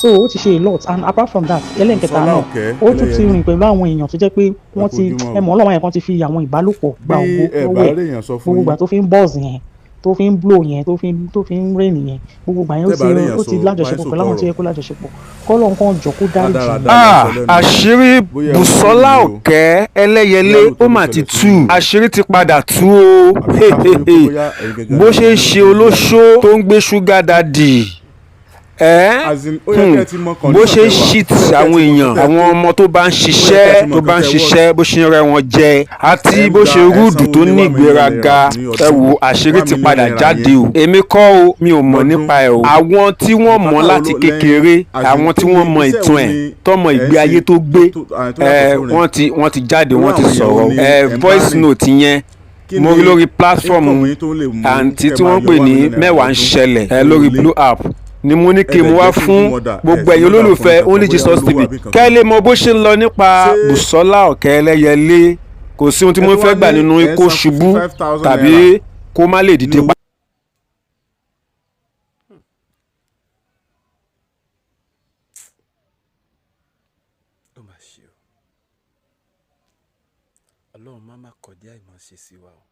so ó ti ṣe a lot and apart from that ẹlẹ́nkẹta Bùsọ́lá náà Òkè ó tún ti rìn pẹ̀lú àwọn èèyàn tó jẹ́ pé wọ́n ti ojúmọ́ o. ẹmọ ọlọ́wọ́ yẹn kan ti fi àwọn ìbálòpọ̀ gba bí ògo ẹ lọ́wọ́ bá ẹ̀ rí èèyàn sọ fún gbogbo ìgbà yín tó fi ń buzz yẹn tó fi ń blow yẹn tó fi ń rain yẹn gbogbo ìgbà yẹn tẹ́ bá rí èèyàn ó sọ ti lájọṣepọ̀ pẹ̀lú àwọn tó yẹ kó lájọṣepọ̀ kọ́lọ́ nǹkan jọ kó dáríjì. Dáradára. lẹ́nu. àṣírí Bóyá ẹ Bùsọ́lá wò ó ní o. Òkè ẹlẹ́yẹlé Bóyá ó lóòótọ́ mà ló ti ṣẹlẹ̀ sí tú yín. àṣírí ti padà tú o Àbí ká sọ wípé bóyá ẹ̀yin gẹ́gẹ́ bó ni ṣe ń àwọn ṣe tó ń olóṣó tó ń gbé ṣúgà dàdì As in, ó yẹ kẹ́ ẹ ti mọ bó condition ṣe ń tẹ́ wà. shit Ó yẹ kẹ́ ẹ àwọn ti mọ èèyàn tẹ́ àwọn tó. ọmọ tó bá ń Ó yẹ kẹ́ ẹ ṣiṣẹ́ ti mọ tó bá ń tẹ́ ṣiṣẹ́ bó ṣe ń rẹ́ wọn jẹ àti Ẹ ń bó gba ṣe rúdù ẹ̀san tó oní ní 1 million ìgbéraga naira ní ọdún. ẹ wo àṣírí 1 ti million padà naira jáde yẹn. o èmi kọ́ o mi ò mọ̀ Lọ́dún. nípa ẹ̀ o àwọn tí wọ́n mọ̀ láti kékeré àwọn tí wọ́n mọ̀ ìtàn ẹ̀ tọmọ ìgbé ayé tó gbé wọ́n ti jáde wọ́n ti sọ̀rọ̀ voice note yẹn mo rí lórí platform àǹtí tí wọ́n pè ní mẹ́wàá ń ṣẹlẹ̀ lórí blue app ni mo ní kí n wá fún gbogbo ẹ̀yin olólùfẹ́ Only Jesus TV kẹ́ ẹ lè mọ bó ṣe ń lọ nípa Bùsọ́lá Òkè ẹlẹ́yẹlé kò sí ohun tí mo fẹ́ gbà nínú kó ṣubú tàbí kó má lè dìde pa. ó mà ṣe o ọlọ́run má má kọ̀dí àìmọ̀ ṣe sí wa o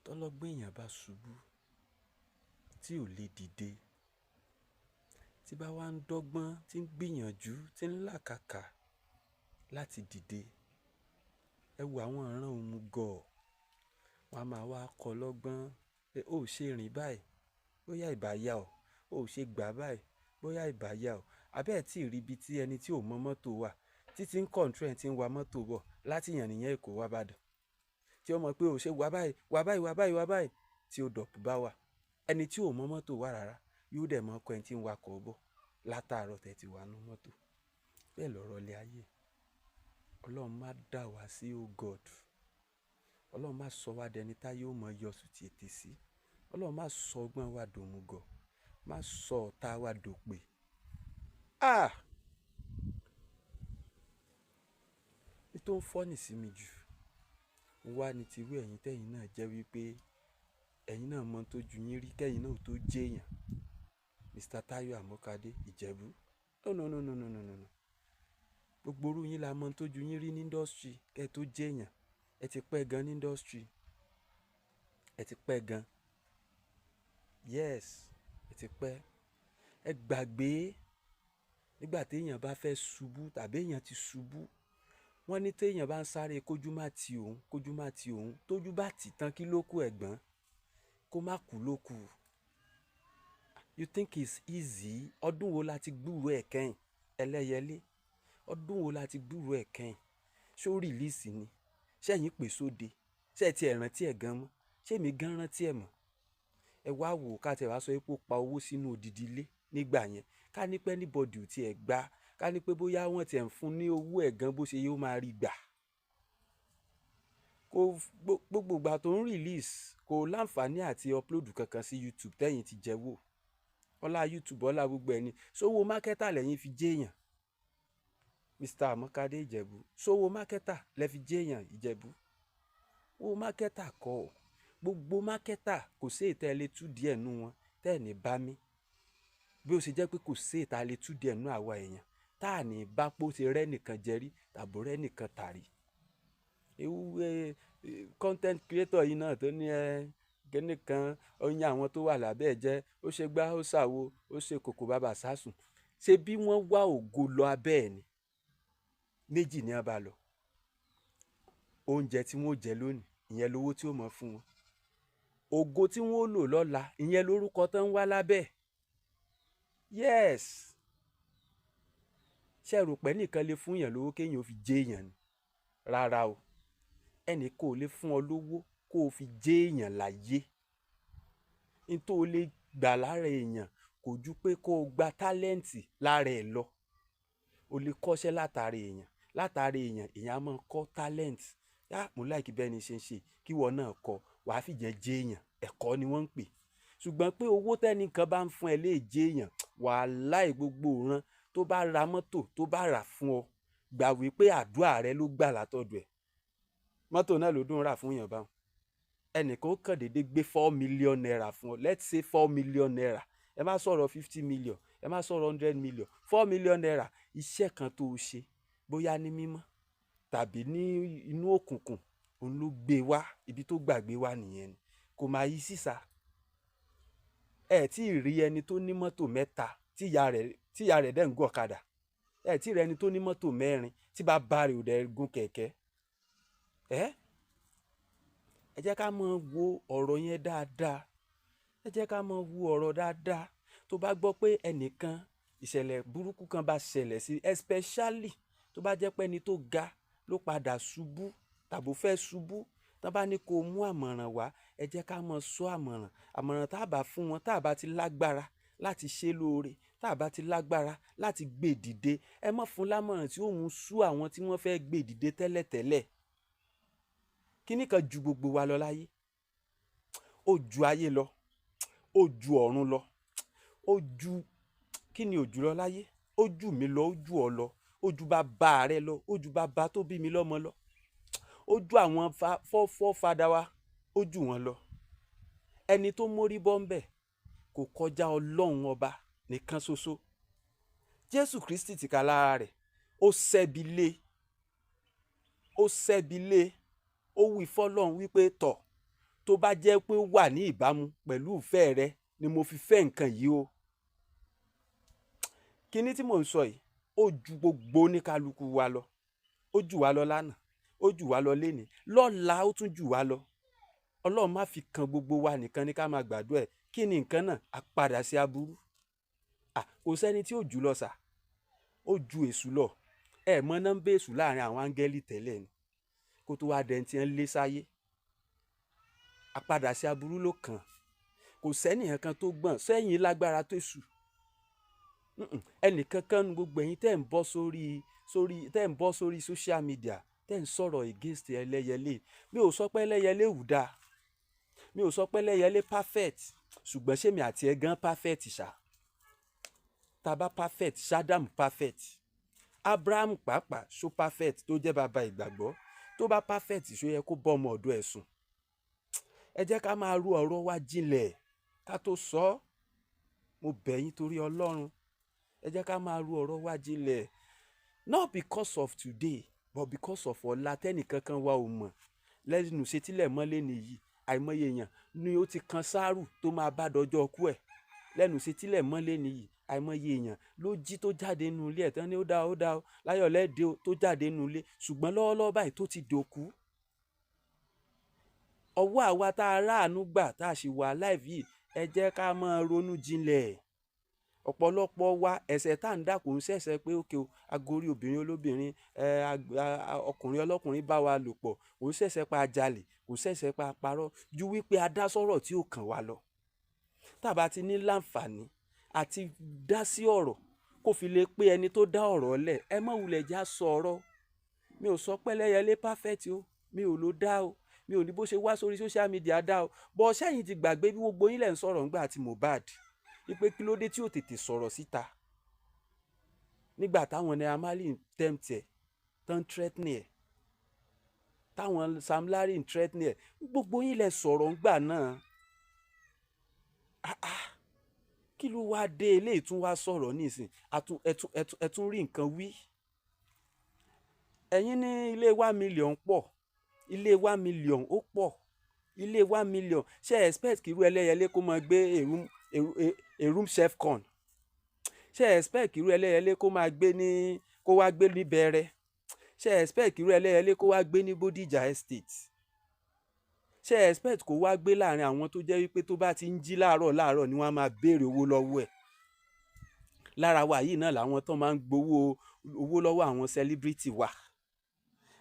tọ́lọ́gbọ́n èèyàn bá ṣubú tí ò lè dìde tí bá wá ń dọ́gbọ́n tí ń gbìyànjú tí ń làkàkà láti dìde ẹ wo àwọn ìran òmùgọ̀ wọn a máa wá kọ́ lọ́gbọ́n pé ó ṣe rìn báyìí bóyá ìbáyà o ó ṣe gbà báyìí bóyá ìbáyà o abẹ́ẹ̀ tí ì rí ibi tí ẹni tí ò mọ mọ́tò wà títí ń kọ̀ǹtró ẹ̀ tí ń wa mọ́tò bọ̀ láti yàn nìyẹn Èkó wá Ìbàdàn tí ó mọ̀ pé ó ṣe wá báyìí wá báyìí wá báyìí wá báyìí tí ó dọ̀pù bá wà ẹni tí ò mọ mọ́tò wà rárá yóò dẹ̀ mọ ọkọ ẹ̀ tí ń wakọ̀ bọ̀ látàárọ̀ tẹ̀ ti wà nú mọ́tò bẹ́ẹ̀ lọ̀rọ̀ ilé ayé ọlọ́run má dà wá sí o God ọlọ́run má sọ wá dẹni tá yóò mọ yọ̀sù tí ètè sí ọlọ́run má sọ ọgbọ́n wa dòmùgọ̀ má sọ ọ̀tá wa dòpè ní tó ń fọ́nì sí mi jù wá ní tirú ẹ̀yin tẹ́yin náà jẹ́ wípé ẹ̀yin náà mọ tó ju yín rí kẹ́yin náà tó jẹ́yàn Mr. Tayo Amokade Ìjẹ̀bú no gbogbo orú yín la mọ tó ju yín rí ní indọ́strì kẹ́ tó jẹ́yàn ẹ ti pẹ́ gan ní indọ́strì ẹ ti pẹ́ gan yes ẹ ti pẹ́ ẹ gbàgbé nígbà téèyàn bá fẹ́ ṣubú tàbí èèyàn ti ṣubú wọ́n ní téèyàn bá ń sáré kójú má ti òun tójú bá tì tán kí ló kù ẹ̀gbọ́n kó má kú ló kù you think it's easy ọdún wo la ti gbúròó ẹ̀ kẹ́yìn ẹlẹ́yẹlé ọdún wo la ti gbúròó ẹ̀ kẹ́yìn ṣó rìlíìsì ni ṣé ẹ̀yin pè sóde ṣé ẹ ti ẹ̀ rántí ẹ̀ gan mọ́ ṣé èmi gan rántí ẹ̀ mọ́ ẹ wá wò ká tẹ̀ wá sọ pé ó pa owó sínú odidi ilé nígbà yẹn ká ní pé anybody ò tiẹ̀ gbà ká ní pé bóyá wọ́n tiẹ̀ ń fún ní owó ẹ̀ gan bó ṣe yóò máa rí gbà kó gbogbo ìgbà tó ń release kò láǹfààní àti upload kankan sí YouTube tẹ́yìn ti jẹ́ wò ọlá YouTube ọlá gbogbo ẹni sówó mákẹ́tà lẹ́yìn fi jéèyàn Mr. Amokade Ìjẹ̀bú sówó mákẹ́tà lẹ́ fi jéèyàn Ìjẹ̀bú owó mákẹ́tà kọ́ gbogbo mákẹ́tà kò sí ìtẹ́ ilé tú díẹ̀ nú wọn tẹ́ ẹ̀ ní bá mi bí ó ṣe jẹ́ pé kò sí ìta ilé tú díẹ̀ nú àwa èèyàn tá à ní bá pò ṣe rẹ́ nìkan jẹrí tàbí rẹ́ nìkan tàrí ewu content creator yìí náà tó ní kíní kan oyin àwọn tó wà lábẹ́ ẹ̀ jẹ́ ó ṣe gbá ó ṣàwo ó ṣe kòkò bàbà sásùn ṣe bí wọ́n wá ògo lọ abẹ́ ẹ̀ ni méjì ní abá lọ oúnjẹ tí wọ́n jẹ lónìí ìyẹn lówó tí ó mọ̀ fún wọn ògo tí wọ́n lò lọ́la ìyẹn lórúkọ tó ń wá lábẹ́ yes ṣe rò pé nìkan lè fún yàn lówó kéèyàn ó fi jẹ́ èèyàn ni rárá o ẹnì kò lè fún ọ lówó kó o fi jẹ́ èèyàn láyé n tó lè gbà lára èèyàn kò ju pé kó o gba tálẹ́ǹtì lára ẹ̀ lọ o lè kọ́ṣẹ́ látara èèyàn èèyàn á máa kọ́ tálẹ́ǹtì yá mo láìkí bẹ́ẹ̀ ni ṣe ń ṣe kí wọ́n náà kọ́ wàá fìjẹ́ jẹ́ èèyàn ẹ̀kọ́ ni wọ́n ń pè ṣùgbọ́n pé owó tẹ́nìkan bá ń fún ẹ lè jẹ́ èèyàn wàláhì gbogbo òran tó bá ra mọ́tò tó bá rà fún ọ gbà wípé àdúrà rẹ ló gbà látọ̀dọ̀ ẹ̀ mọ́tò náà ló dùn rà fún yàn báwọn ẹnìkan ó kàn déédéé gbé 4 million naira fún ọ let's say 4 million naira ẹ má sọ̀rọ̀ 50 million ẹ má sọ̀rọ̀ 100 million 4 million naira iṣẹ́ kan tó o ṣe bóyá ní mímọ́ tàbí ní inú òkùnkùn òun ló gbé wá ibi tó gbàgbé wá nìyẹn ni kò máa yí sísà ẹ tí ì rí ẹni tó ní mọ́tò mẹ́ta tí ìyá rẹ̀ dẹ̀ ń gun ọ̀kadà ẹ tí ì rí ẹni tó ní mọ́tò mẹ́rin tí bàbá rẹ̀ ò dẹ̀ gun kẹ̀kẹ́ ẹ jẹ́ ká máa wo ọ̀rọ̀ yẹn dáadáa ẹ jẹ́ ká máa wo ọ̀rọ̀ dáadáa tó bá gbọ́ pé ẹnìkan ìṣẹ̀lẹ̀ burúkú kan bá ṣẹlẹ̀ sí especially tó bá jẹ́ pé ẹni tó ga ló padà ṣubú tàbí fẹ́ ṣubú tó bá ní kó mú àmọ̀ràn wá ẹ jẹ́ ká máa sọ àmọ̀ràn tá a bá fún wọn tá a bá ti lágbára láti ṣe lóore tá a bá ti lágbára láti gbé dìde ẹ má fún lámọ̀ràn tí òun sú àwọn tí wọ́n fẹ́ gbé dìde tẹ́lẹ̀tẹ́lẹ̀ kíní kan ju gbogbo wa lọ láyé ó ju ayé lọ ó ju ọ̀run lọ ó ju kí ni ó jù lọ láyé ó jù mí lọ ó jù ọ lọ ó ju bàbá rẹ lọ ó ju bàbá tó bí mi lọ́mọ lọ ó ju àwọn fọ́fádà wa ó jù wọ́n lọ ẹni tó mórí bọ́ńbẹ̀ kò kọjá ọlọ́run ọba nìkan ṣoṣo jésù kristi tìka lára rẹ̀ ó ṣẹ́bi lé ó wí fọ́lọ́run wípé tọ̀ tó bá jẹ́ pé ó wà ní ìbámu pẹ̀lú ìfẹ́ rẹ ni mo fi fẹ́ nǹkan yìí o kíní tí mò ń sọ yìí ó ju gbogbo oníkálukú wa lọ ó jù wá lọ lánàá ó jù wá lọ lénìí lọ́la ó tún jù wá lọ ọlọ́run má fi kan gbogbo wa nìkan ní ká máa gbàdúrà ẹ̀ kí ni nǹkan náà á padà sí aburú kò sẹ́ni tí ó jù lọ sà ó ju èṣù lọ ẹ mọ nọ́mbà èṣù láàrin àwọn áńgẹ́lì tẹ́lẹ̀ ni kó tó wá dẹni tí ń lé sáyé á padà sí aburú ló kàn kò sẹ́nìyàn kan tó gbọ̀n sẹ́yìn lágbára tó èṣù ẹnìkankan nu gbogbo ẹ̀yin tẹ́ ń bọ́ sórí social media tẹ́ ń sọ̀rọ̀ against ẹlẹ́yẹlé mi ò sọ pé ẹlẹ́yẹlé wù dáa mi ò sọ pé ẹlẹ́yẹlé perfect ṣùgbọ́n ṣèmi àti ẹ gan perfect ṣá taba perfect ṣádàm perfect abraham pàápàá ṣó perfect tó jẹ́ bàbá ìgbàgbọ́ tó bá perfect ṣó yẹ kó bọ́ ọmọ ọ̀dọ̀ ẹ̀ sùn ẹ jẹ́ ká máa ru ọ̀rọ̀ wa jinlẹ̀ ká tó sọ ọ́ mo bẹ̀ yín torí ọlọ́run ẹ jẹ́ ká máa ru ọ̀rọ̀ wa jinlẹ̀ not because of today but because of ọ̀la tẹ́nìkankan wa ò mọ̀ lẹ́nu ṣetílẹ̀ mọ́lé nìyí àìmọye èèyàn ni ó ti kan sáárù tó máa bá dọjọ́ ọkú ẹ̀ lẹ́nu ṣetílẹ̀ mọ́lé nìyí àìmọye èèyàn ló jí tó jáde nínú ilé ẹ̀ tán ni ó dá o láyọ̀ lẹ́ẹ̀dẹ́ tó jáde nínú ilé ṣùgbọ́n lọ́wọ́lọ́wọ́ báyìí tó ti dòkú ọwọ́ àwa tá a ráàánú gbà tá a sì wà láìpẹ́ yìí ẹ jẹ́ ká máa ronú jinlẹ̀ ọ̀pọ̀lọpọ̀ wa ẹ̀ṣẹ̀ tá à ń dà kò ń ṣẹ̀ṣẹ̀ pé òkè o agorí obìnrin olóbìnrin ọkùnrin ọlọ́kùnrin bá wa lò pọ̀ kò ń ṣẹ̀ṣẹ̀ pa jalè kò ń ṣẹ̀ṣẹ̀ pa parọ́ ju wípé a dá sọ̀rọ̀ tí ò kàn wá lọ tàbá ti ní láǹfààní àti dá sí ọ̀rọ̀ kó fi lè pé ẹni tó dá ọ̀rọ̀ lẹ̀ ẹ má wulẹ̀ já sọ̀rọ̀ mi ò sọ pé ẹlẹ́yẹlé perfect o mi ò ló dá o mi ò ní bó ṣe wá sórí social media dá o bọ́ sẹ́yìn ti gbàgbé bí gbogbo yín lẹ̀ ń sọ̀rọ̀ ńgbà àti Mohbad wípé kí ló dé tí ò tètè sọ̀rọ̀ síta nígbà táwọn Naira Marley ń tempt ẹ̀ tán threaten ẹ̀ táwọn Sam Larry ń threaten ẹ̀ gbogbo yín lẹ̀ sọ̀rọ̀ ńgbà náà kí ló wá dé eléyìí tún wá sọ̀rọ̀ nísìn ẹ tún rí nǹkan wí ẹ̀yin ní ilé 1 million pọ̀ ilé 1 million ó pọ̀ ilé 1 million ṣe expect kí irú ẹlẹ́yẹlé kó máa gbé a room chef con ṣe expect kí irú ẹlẹ́yẹlé kó máa gbé ní kó wá gbé ní Bẹ̀rẹ̀ ṣe expect kí irú ẹlẹ́yẹlé kó wá gbé ní Bódìjà estate ṣe expect kó wá gbé láàrin àwọn tó jẹ́ wípé tó bá ti ń jí láàárọ̀ ni wọ́n á máa béèrè owó lọ́wọ́ ẹ̀ lára wa yìí náà làwọn tó máa ń gbowó owó lọ́wọ́ àwọn celebrity wa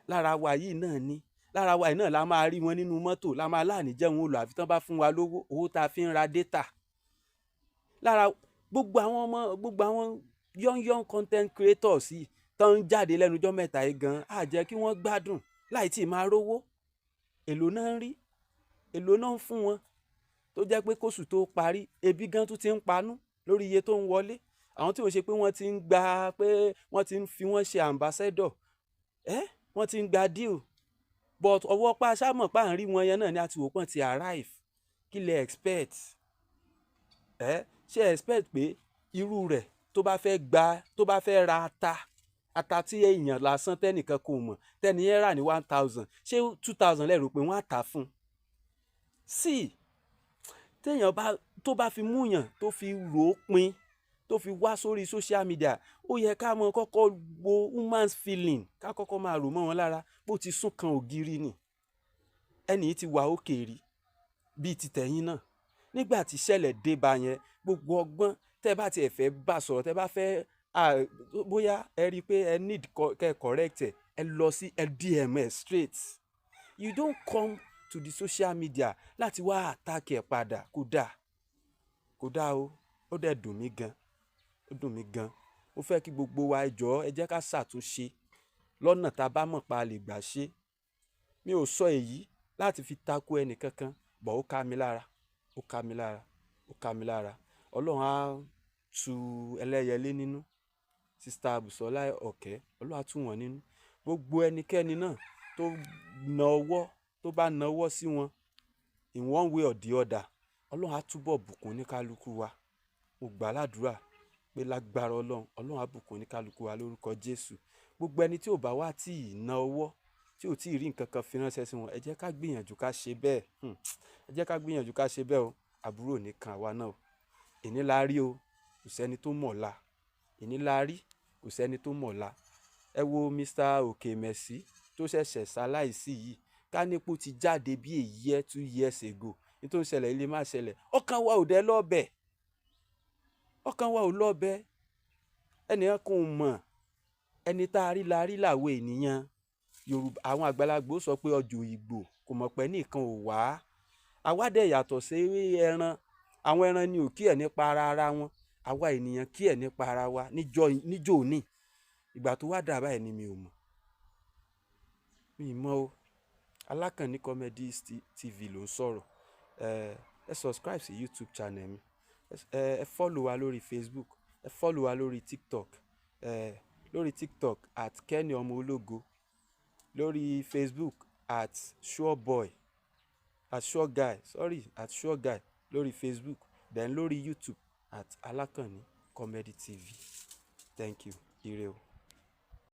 lára wa yìí náà ni lára wa yìí náà la máa rí wọn nínú mọ́tò la máa láàní jẹun olù àfi tán bá fún wa lówó owó tá a fi ń ra data lára gbogbo àwọn young content creators yìí tó ń jáde lẹ́nu ọjọ́ mẹ́ta yìí gan á jẹ́ kí wọ́n gbádùn láì tí ì máa rówó èlò náà ń rí èlò náà ń fún wọn tó jẹ́ pé kóṣù tó parí ebi gan tún ti ń panú lórí iye tó ń wọlé àwọn tí ò ṣe pé wọ́n ti ń gba pé wọ́n ti ń fi wọ́n ṣe ambassador wọ́n ti ń gba deal but ọwọ́ pa sámọ̀ pa à ń rí wọn yẹn náà ni àti òpin ti arrive kí lè expect ṣe expect pé irú rẹ̀ tó bá fẹ́ ra ata tí èèyàn lásán tẹ́nìkan kò mọ̀ tẹ́ni yẹn rà ní 1000 ṣé 2000 lẹ́rù pé wọ́n á tà fún un. sí téèyàn tó bá fi múyàn tó fi rò ó pin tó fi wá sórí social media ó yẹ ká mọ kọ́kọ́ wo woman's feeling ká kọ́kọ́ máa rò mọ́ wọn lára bó ti sún kan ògiri ni ẹni yìí ti wà òkè rí bíi ti tẹ̀yìn náà nígbà tí ìṣẹ̀lẹ̀ dé bá yẹn gbogbo ọgbọ́n tẹ́ bá tiẹ̀ fẹ́ bá sọ̀rọ̀ tẹ́ bá fẹ́ bóyá ẹ rí i pé ẹ need kẹ́ correct ẹ lọ sí DM straight you don't come to the social media láti wá attack ẹ padà kò dáa o ó dẹ̀ dùn mí gan ó fẹ́ kí gbogbo wa ẹ jọ̀ọ́ ẹ jẹ́ ká ṣàtúnṣe lọ́nà tá a bá mọ̀ pa lè gbà ṣe mi ò sọ èyí láti fi tako ẹnì kankan bọ̀ ó ká mi lára ọlọ́run á tu ẹlẹ́yẹlé nínú sista Bùsọ́lá Ọ̀kẹ́ ọlọ́run á tú wọn nínú gbogbo ẹnikẹ́ni náà tó bá nawọ́ sí wọn in one way or the other ọlọ́run á túbọ̀ bùkún ní kálukú wa mo gbà ládùúrà pé lágbára ọlọ́run á bùkún ní kálukú wa lórúkọ Jésù gbogbo ẹni tí ò bá wá tí ì na ọwọ́ tí ò tí ì rí nǹkan kan fi ránṣẹ́ sí wọn ẹ jẹ́ ká gbìyànjú ká ṣe bẹ́ẹ̀ o àbúrò nìkan àwa náà o èní la rí o kò sẹ́ni tó mọ̀ la ẹ wo Mr. Okemesi tó ṣẹ̀ṣẹ̀ ṣaláìsí yìí ká nípò ti jáde bí a year 2 years ago nítorí ṣẹlẹ̀ ilé má ṣẹlẹ̀ ọkàn wa ò lọ́bẹ̀ ẹnìyàn kò mọ̀ ẹni tá a rí la rí làwọn ènìyàn Yorùbá àwọn àgbàlagbà sọ pé ọjọ́ Ìgbò kò mọ̀ pé nìkan ò wá àwádẹ́ yàtọ̀ sí ẹran àwọn ẹran ni ò kí ẹ̀ nípa ara wọn àwa ènìyàn kí ẹ̀ nípa ara wa níjọ́ òní ìgbà tó wá dà báyìí ni mi ì mọ̀ o Alákànní Comedy TV ló ń sọ̀rọ̀ ẹ subscribe sí YouTube channel mi ẹ follow wa lórí Facebook ẹ follow wa lórí TikTok at Kenny Ọmọ Ológo lórí Facebook at sureguy lórí Facebook then lórí YouTube at Alákànní Comedy TV. Thank you. Ire o.